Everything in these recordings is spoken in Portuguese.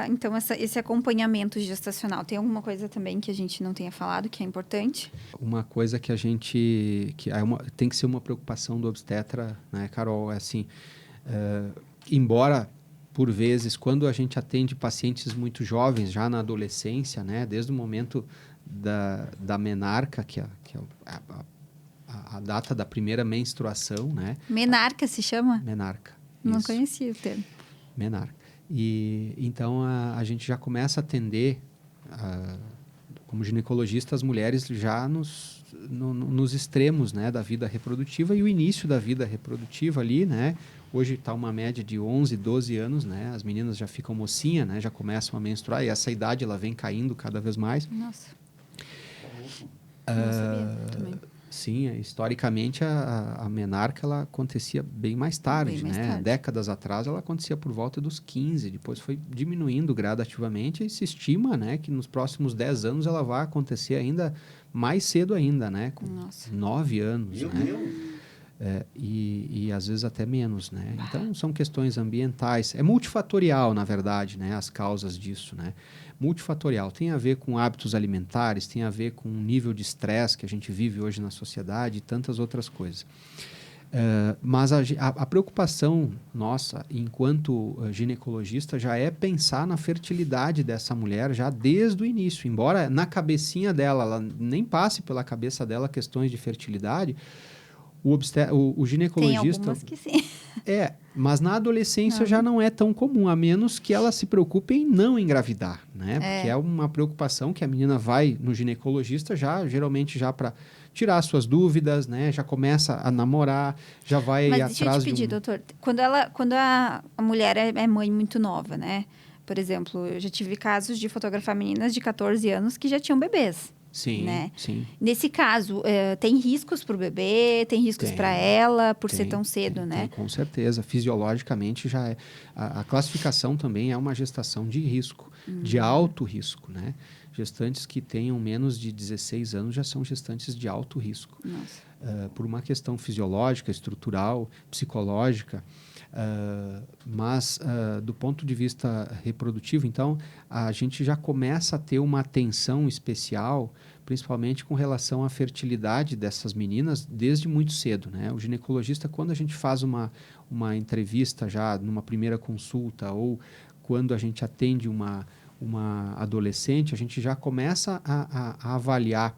Então, esse acompanhamento gestacional, tem alguma coisa também que a gente não tenha falado que é importante? Uma coisa que tem que ser uma preocupação do obstetra, né, Carol, é assim, embora por vezes, quando a gente atende pacientes muito jovens, já na adolescência, né, desde o momento da menarca, que é a data da primeira menstruação, né? Menarca se chama? Menarca. Não Isso. conhecia o termo. Menarca. E então a gente já começa a atender, como ginecologista, as mulheres já nos extremos, né, da vida reprodutiva e o início da vida reprodutiva ali, né? Hoje está uma média de 11, 12 anos, né? As meninas já ficam mocinha, né? Já começam a menstruar e essa idade ela vem caindo cada vez mais. Nossa. Não sabia também. Sim, historicamente a menarca ela acontecia bem mais tarde, Bem mais né? tarde. Décadas atrás ela acontecia por volta dos 15, depois foi diminuindo gradativamente e se estima, né, que nos próximos 10 anos ela vai acontecer ainda mais cedo ainda, né? Com 9 anos, Meu né? Deus! E às vezes até menos, né? Então são questões ambientais, é multifatorial na verdade, né? As causas disso, né? Multifatorial, tem a ver com hábitos alimentares, tem a ver com o nível de estresse que a gente vive hoje na sociedade e tantas outras coisas. Mas a preocupação nossa, enquanto ginecologista, já é pensar na fertilidade dessa mulher já desde o início. Embora na cabecinha dela, ela nem passe pela cabeça dela questões de fertilidade, o ginecologista... Tem algumas que sim. Mas na adolescência Não. já não é tão comum, a menos que ela se preocupe em não engravidar, né? Porque é uma preocupação que a menina vai no ginecologista geralmente já para tirar suas dúvidas, né? Já começa a namorar, já vai Mas atrás deixa eu te pedir, doutor, quando a mulher é mãe muito nova, né? Por exemplo, eu já tive casos de fotografar meninas de 14 anos que já tinham bebês. Sim, né? sim. Nesse caso, tem riscos para o bebê, tem riscos para ela, por ser tão cedo, né? Tem, com certeza. Fisiologicamente já é. A classificação também é uma gestação de risco, de alto risco, né? Gestantes que tenham menos de 16 anos já são gestantes de alto risco. Nossa. Por uma questão fisiológica, estrutural, psicológica. Mas do ponto de vista reprodutivo, então, a gente já começa a ter uma atenção especial, principalmente com relação à fertilidade dessas meninas desde muito cedo, né? O ginecologista, quando a gente faz uma entrevista já numa primeira consulta ou quando a gente atende uma adolescente, a gente já começa a avaliar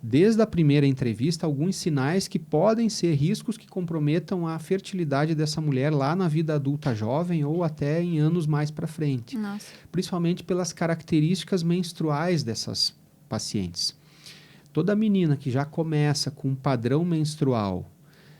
desde a primeira entrevista, alguns sinais que podem ser riscos que comprometam a fertilidade dessa mulher lá na vida adulta jovem ou até em anos mais para frente. Nossa. Principalmente pelas características menstruais dessas pacientes. Toda menina que já começa com um padrão menstrual,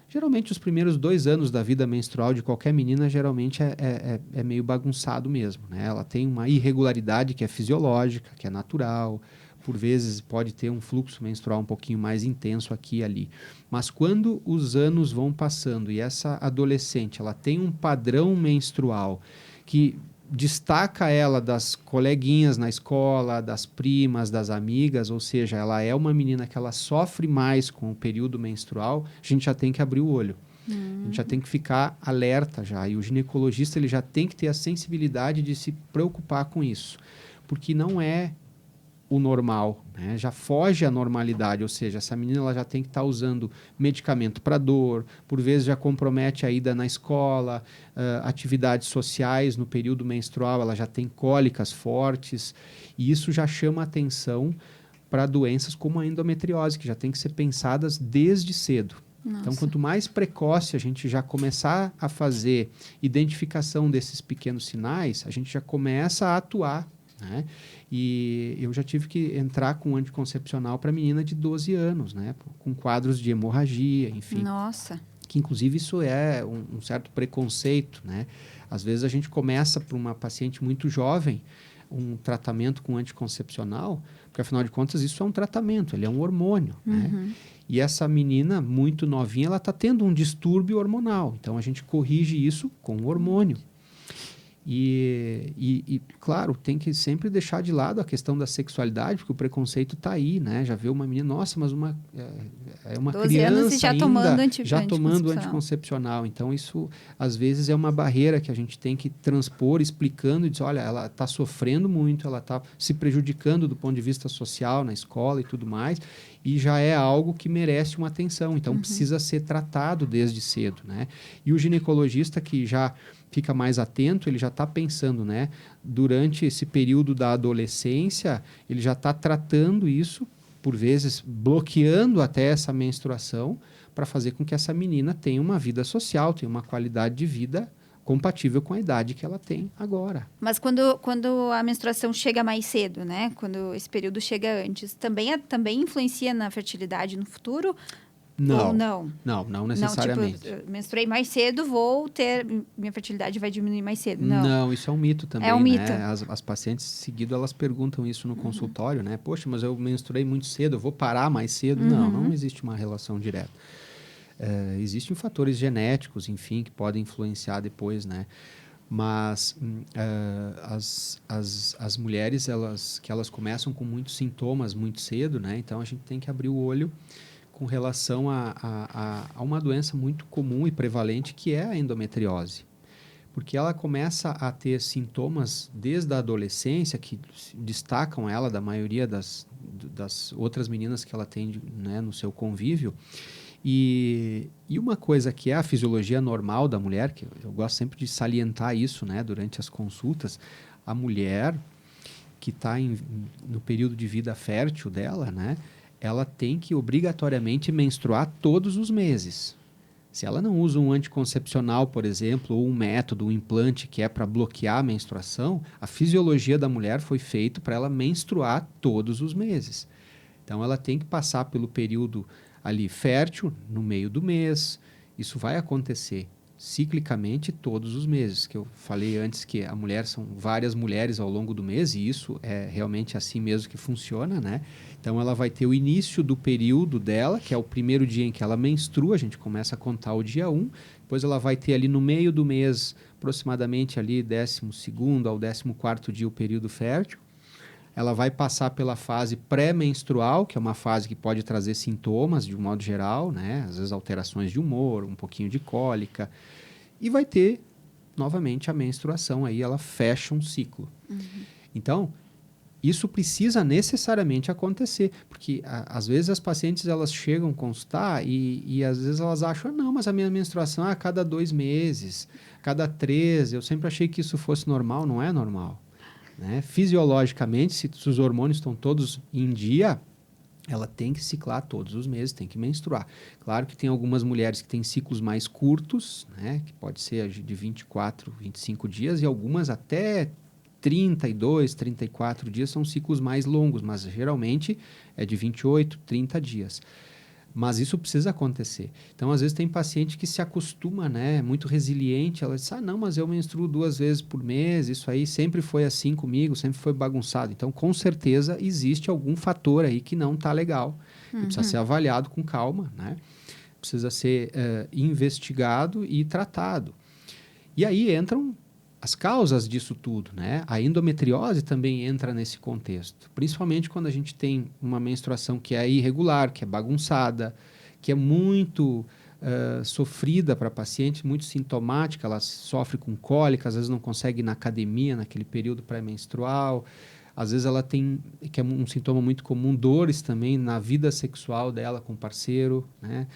geralmente os primeiros 2 anos da vida menstrual de qualquer menina, geralmente é meio bagunçado mesmo, né? Ela tem uma irregularidade que é fisiológica, que é natural. Por vezes pode ter um fluxo menstrual um pouquinho mais intenso aqui e ali. Mas quando os anos vão passando e essa adolescente ela tem um padrão menstrual que destaca ela das coleguinhas na escola, das primas, das amigas, ou seja, ela é uma menina que ela sofre mais com o período menstrual, a gente já tem que abrir o olho. A gente já tem que ficar alerta já. E o ginecologista ele já tem que ter a sensibilidade de se preocupar com isso. Porque não é o normal, né? Já foge à normalidade, ou seja, essa menina ela já tem que estar usando medicamento para dor, por vezes já compromete a ida na escola, atividades sociais no período menstrual, ela já tem cólicas fortes, e isso já chama atenção para doenças como a endometriose, que já tem que ser pensadas desde cedo. Nossa. Então, quanto mais precoce a gente já começar a fazer identificação desses pequenos sinais, a gente já começa a atuar, né? E eu já tive que entrar com anticoncepcional para menina de 12 anos, né? Com quadros de hemorragia, enfim. Nossa. Que inclusive isso é um certo preconceito, né? Às vezes a gente começa para uma paciente muito jovem um tratamento com anticoncepcional, porque afinal de contas isso é um tratamento, ele é um hormônio, né? E essa menina muito novinha, ela está tendo um distúrbio hormonal, então a gente corrige isso com o hormônio. Claro, tem que sempre deixar de lado a questão da sexualidade, porque o preconceito está aí, né? Já vê uma menina, nossa, mas é uma 12 anos e criança já ainda, tomando já tomando anticoncepcional. anticoncepcional. Então, isso, às vezes, é uma barreira que a gente tem que transpor, explicando e dizer, olha, ela está sofrendo muito, ela está se prejudicando do ponto de vista social, na escola e tudo mais, e já é algo que merece uma atenção. Então, precisa ser tratado desde cedo, né? E o ginecologista que já fica mais atento, ele já está pensando, né? Durante esse período da adolescência, ele já está tratando isso, por vezes bloqueando até essa menstruação, para fazer com que essa menina tenha uma vida social, tenha uma qualidade de vida compatível com a idade que ela tem agora. Mas quando a menstruação chega mais cedo, né? Quando esse período chega antes, também influencia na fertilidade no futuro? Não, Ou não? não necessariamente. Não, tipo, eu menstruei mais cedo, minha fertilidade vai diminuir mais cedo. Não. Não, isso é um mito também, É um mito. né? As pacientes seguido elas perguntam isso no consultório, né? Poxa, mas eu menstruei muito cedo, eu vou parar mais cedo? Não existe uma relação direta. Existem fatores genéticos, enfim, que podem influenciar depois, né? Mas as mulheres, elas começam com muitos sintomas muito cedo, né? Então, a gente tem que abrir o olho com relação a uma doença muito comum e prevalente, que é a endometriose. Porque ela começa a ter sintomas desde a adolescência, que destacam ela da maioria das outras meninas que ela tem, né, no seu convívio. E uma coisa que é a fisiologia normal da mulher, que eu gosto sempre de salientar isso, né, durante as consultas, a mulher que está no período de vida fértil dela, né, ela tem que obrigatoriamente menstruar todos os meses. Se ela não usa um anticoncepcional, por exemplo, ou um método, um implante que é para bloquear a menstruação, a fisiologia da mulher foi feita para ela menstruar todos os meses. Então, ela tem que passar pelo período ali fértil, no meio do mês. Isso vai acontecer ciclicamente todos os meses, que eu falei antes que a mulher são várias mulheres ao longo do mês, e isso é realmente assim mesmo que funciona, né? Então, ela vai ter o início do período dela, que é o primeiro dia em que ela menstrua, a gente começa a contar o dia 1, depois ela vai ter ali no meio do mês, aproximadamente ali 12º ao 14º dia, o período fértil. Ela vai passar pela fase pré-menstrual, que é uma fase que pode trazer sintomas de um modo geral, né? Às vezes alterações de humor, um pouquinho de cólica. E vai ter, novamente, a menstruação. Aí ela fecha um ciclo. Então, isso precisa necessariamente acontecer. Porque, às vezes, as pacientes elas chegam a consultar e às vezes elas acham, não, mas a minha menstruação é a cada 2 meses, cada 3. Eu sempre achei que isso fosse normal. Não é normal. Né? Fisiologicamente, se os hormônios estão todos em dia, ela tem que ciclar todos os meses, tem que menstruar. Claro que tem algumas mulheres que têm ciclos mais curtos, né? Que pode ser de 24, 25 dias, e algumas até 32, 34 dias são ciclos mais longos, mas geralmente é de 28, 30 dias. Mas isso precisa acontecer. Então, às vezes, tem paciente que se acostuma, né? É muito resiliente. Ela diz, não, mas eu menstruo 2 vezes por mês. Isso aí sempre foi assim comigo, sempre foi bagunçado. Então, com certeza, existe algum fator aí que não está legal. E precisa ser avaliado com calma, né? Precisa ser investigado e tratado. E aí entram as causas disso tudo, né? A endometriose também entra nesse contexto, principalmente quando a gente tem uma menstruação que é irregular, que é bagunçada, que é muito sofrida para a paciente, muito sintomática, ela sofre com cólica, às vezes não consegue ir na academia naquele período pré-menstrual, às vezes ela tem, que é um sintoma muito comum, dores também na vida sexual dela com o parceiro, né?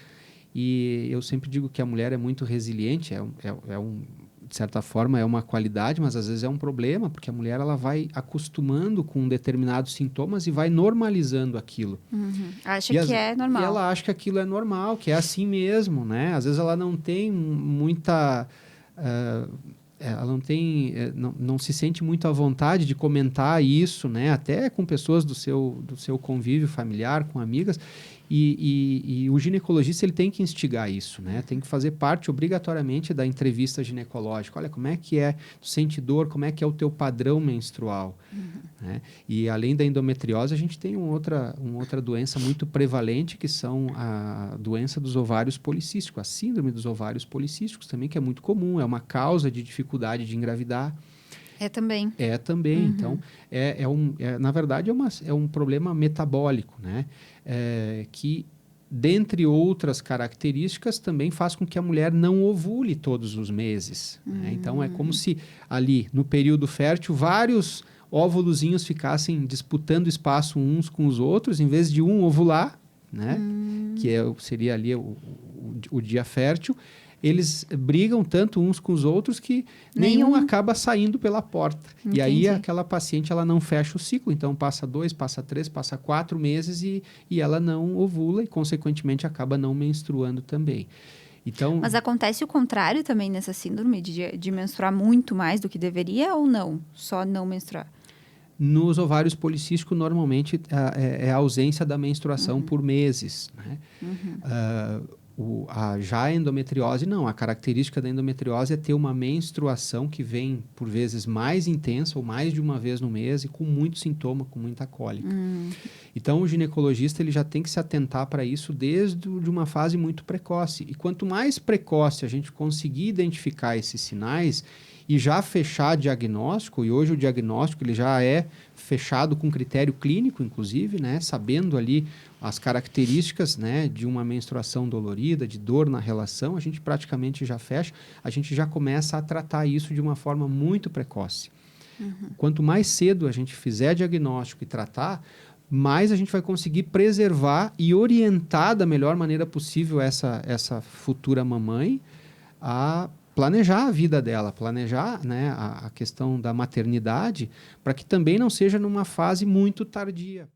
E eu sempre digo que a mulher é muito resiliente, de certa forma é uma qualidade, mas às vezes é um problema, porque a mulher ela vai acostumando com determinados sintomas e vai normalizando aquilo. Acha que é normal. E ela acha que aquilo é normal, que é assim mesmo, né? Às vezes ela não tem muita... ela não se sente muito à vontade de comentar isso, né? Até com pessoas do seu convívio familiar, com amigas. E o ginecologista ele tem que instigar isso, né? Tem que fazer parte obrigatoriamente da entrevista ginecológica. Olha, como é que é, tu sente dor, como é que é o teu padrão menstrual, né? E além da endometriose, a gente tem uma outra doença muito prevalente, que são a doença dos ovários policísticos, a síndrome dos ovários policísticos também, que é muito comum, é uma causa de dificuldade de engravidar. É também. É também. Uhum. Então, na verdade, é um problema metabólico, né? Que, dentre outras características, também faz com que a mulher não ovule todos os meses, né? Então, é como se ali, no período fértil, vários óvulozinhos ficassem disputando espaço uns com os outros, em vez de um ovular, né? Que seria ali o dia fértil. Eles brigam tanto uns com os outros que nenhum acaba saindo pela porta. Entendi. E aí aquela paciente ela não fecha o ciclo, então passa 2, passa 3, passa 4 meses e ela não ovula e, consequentemente, acaba não menstruando também. Então, Mas acontece o contrário também nessa síndrome de menstruar muito mais do que deveria ou não? Só não menstruar? nos ovários policísticos, normalmente, é a ausência da menstruação por meses, né? Já a endometriose, não. A característica da endometriose é ter uma menstruação que vem, por vezes, mais intensa ou mais de uma vez no mês e com muito sintoma, com muita cólica. Então, o ginecologista ele já tem que se atentar para isso desde uma fase muito precoce. E quanto mais precoce a gente conseguir identificar esses sinais e já fechar diagnóstico, e hoje o diagnóstico ele já é fechado com critério clínico, inclusive, né, sabendo ali as características, né, de uma menstruação dolorida, de dor na relação, a gente praticamente já fecha, a gente já começa a tratar isso de uma forma muito precoce. Quanto mais cedo a gente fizer diagnóstico e tratar, mais a gente vai conseguir preservar e orientar da melhor maneira possível essa futura mamãe a planejar a vida dela, planejar, né, a questão da maternidade, para que também não seja numa fase muito tardia.